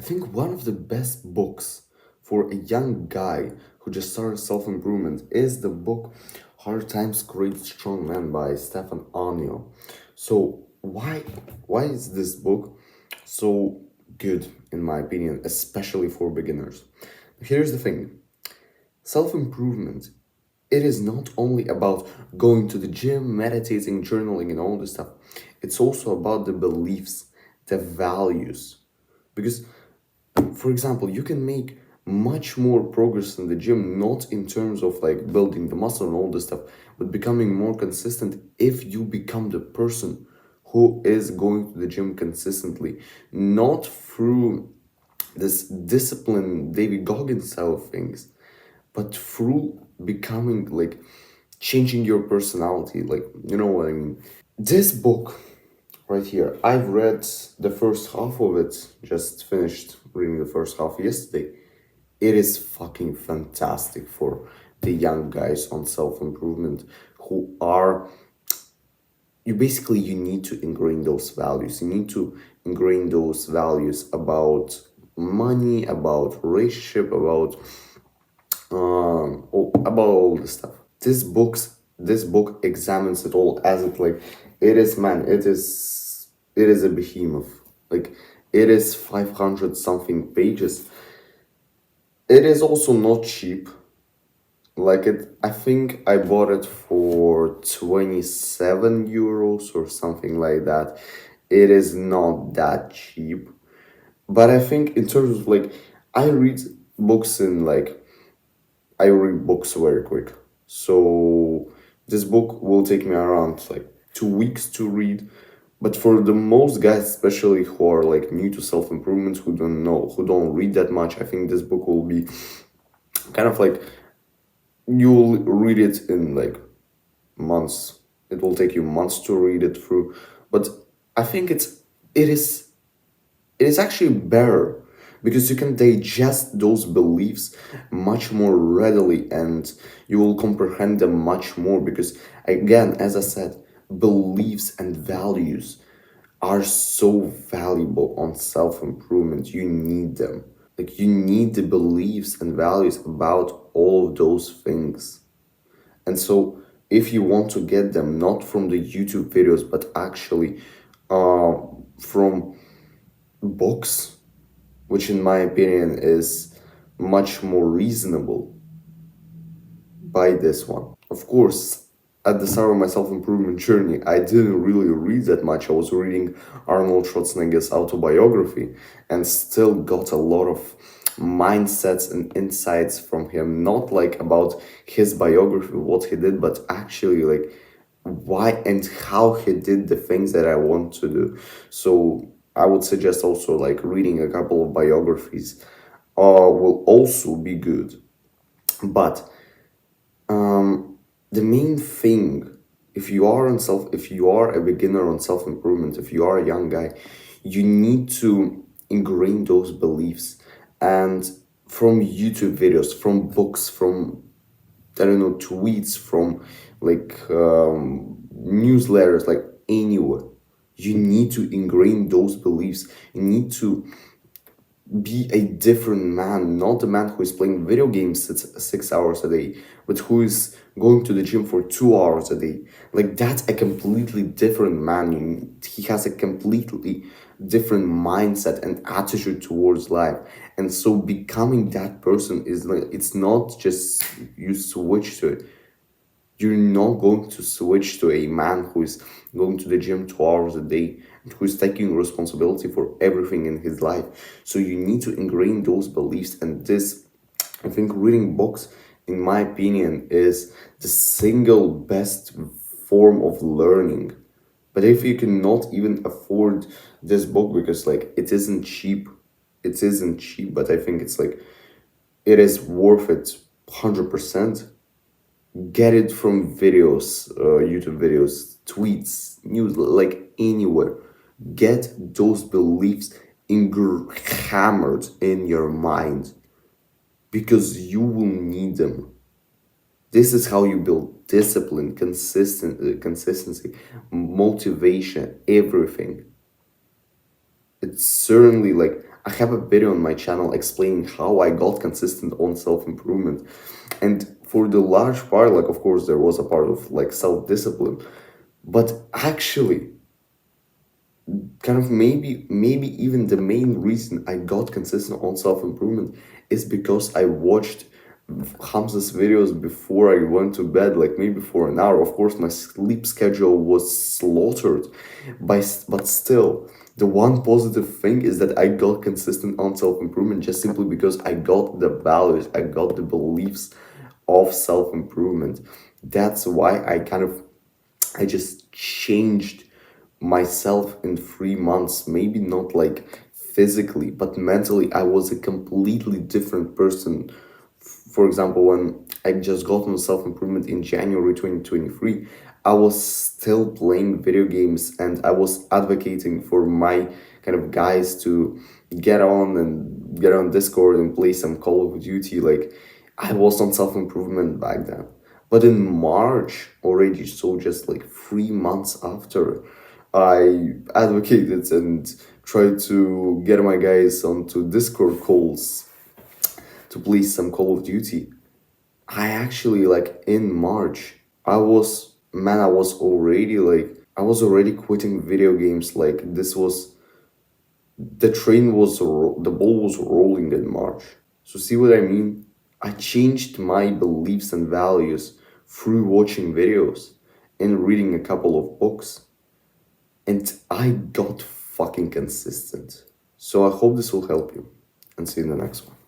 think one of the best books for a young guy who just started self improvement is the book Hard Times Create Strong Men by Stefan Anio. So why is this book so good in my opinion, especially for beginners? Here's the thing. Self improvement, it is not only about going to the gym, meditating, journaling, and all this stuff. It's also about the beliefs, the values. Because, for example, you can make much more progress in the gym, not in terms of like building the muscle and all this stuff, but becoming more consistent if you become the person who is going to the gym consistently, not through this discipline David Goggins style of things, but through becoming like changing your personality. Like, you know what I mean? This book right here, I've read the first half of it, just finished reading the first half yesterday. It is fucking fantastic for the young guys on self improvement who are you need to ingrain those values. You need to ingrain those values about money, about relationship, about all this stuff. This book examines it all as it like it is, man, it is a behemoth. Like, it is 500 something pages. It is also not cheap. Like, it, I think I bought it for 27 euros or something like that. It is not that cheap. But I think in terms of like, I read books in like, I read books very quick. So this book will take me around like 2 weeks to read. But for the most guys, especially who are like new to self improvement, who don't read that much, I think this book will be kind of like you'll read it in like months. It will take you months to read it through. But I think it is it is actually better because you can digest those beliefs much more readily and you will comprehend them much more because, again, as I said, beliefs and values are so valuable on self-improvement. You need them. Like, you need the beliefs and values about all of those things. And so if you want to get them not from the YouTube videos but actually uh, from books, which in my opinion is much more reasonable, by this one. Of course, at the start of my self improvement journey, I didn't really read that much. I was reading Arnold Schwarzenegger's autobiography and still got a lot of mindsets and insights from him, not like about his biography, what he did, but actually like why and how he did the things that I want to do. So I would suggest also like reading a couple of biographies will also be good. But the main thing, if you are a beginner on self improvement, if you are a young guy, you need to ingrain those beliefs and from YouTube videos, from books, from I don't know, tweets, from like newsletters, like anywhere. You need to ingrain those beliefs. You need to be a different man, not a man who is playing video games 6 hours a day, but who is going to the gym for 2 hours a day. Like, that's a completely different man. He has a completely different mindset and attitude towards life. And so becoming that person is like, it's not just you switch to it. You're not going to switch to a man who is going to the gym 2 hours a day and who is taking responsibility for everything in his life. So you need to ingrain those beliefs. And this, I think, reading books, in my opinion, is the single best form of learning. But if you cannot even afford this book because like it isn't cheap, but I think it's like it is worth it 100%. Get it from videos, YouTube videos, tweets, news, like anywhere. Get those beliefs hammered in your mind because you will need them. This is how you build discipline, consistency, motivation, everything. It's certainly like I have a video on my channel explaining how I got consistent on self-improvement. And for the large part, like of course there was a part of like self-discipline, but actually kind of maybe even the main reason I got consistent on self-improvement is because I watched Hamza's videos before I went to bed, like maybe for an hour. Of course, my sleep schedule was slaughtered, but still, the one positive thing is that I got consistent on self-improvement just simply because I got the values, I got the beliefs of self-improvement. That's why I just changed myself in 3 months. Maybe not like physically, but mentally, I was a completely different person. For example, when I just got on self improvement in January 2023, I was still playing video games and I was advocating for my kind of guys to get on Discord and play some Call of Duty. Like, I was on self improvement back then. But in March already, so just like 3 months after, I advocated and tried to get my guys onto Discord calls to play some Call of Duty. I actually like in March, I was already I was already quitting video games. Like this was the ball was rolling in March. So see what I mean? I changed my beliefs and values through watching videos and reading a couple of books, and I got fucking consistent. So I hope this will help you, and see you in the next one.